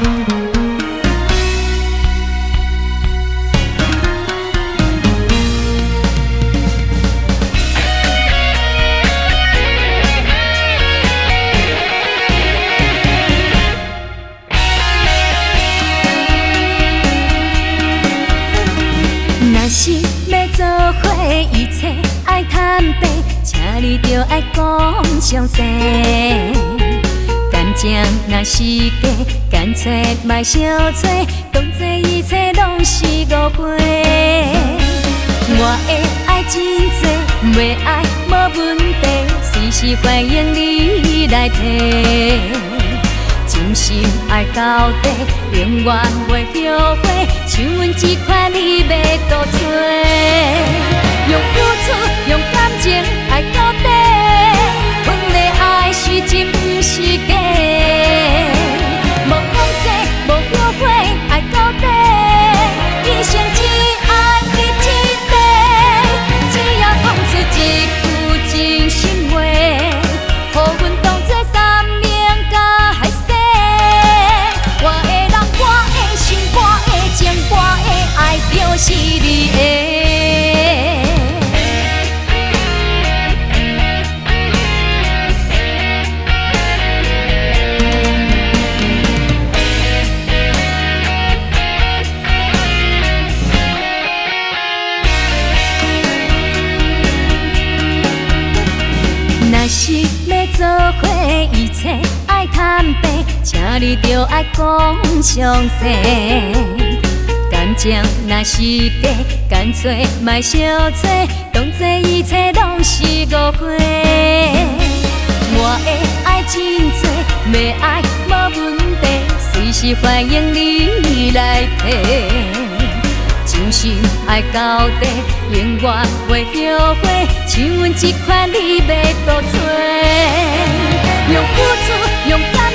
若是要做伙，一切爱坦白，请你着爱讲详细。感情若是假，干脆莫相找，当作一切拢是误会。我的爱真多，袂爱无问题，随时欢迎你来提。真心爱到底，永远袂后悔。像阮这款你要倒找，用付出，用感情爱到底。阮的爱是真，不是假。无放弃，无后悔，爱到底。一生只爱你一个，只要讲出一句真心话，予阮当作三明甲海誓。我的人，我的心，我的情，我的爱，就是你的。若是要做伙，一切爱坦白，请你着爱讲详细。感情若是假，干脆莫相找，当作一切拢是误会。我的爱真多，要爱无问题，随时欢迎你来提。真心爱到底，永远袂后悔。像阮这款你要倒找，用付出，用感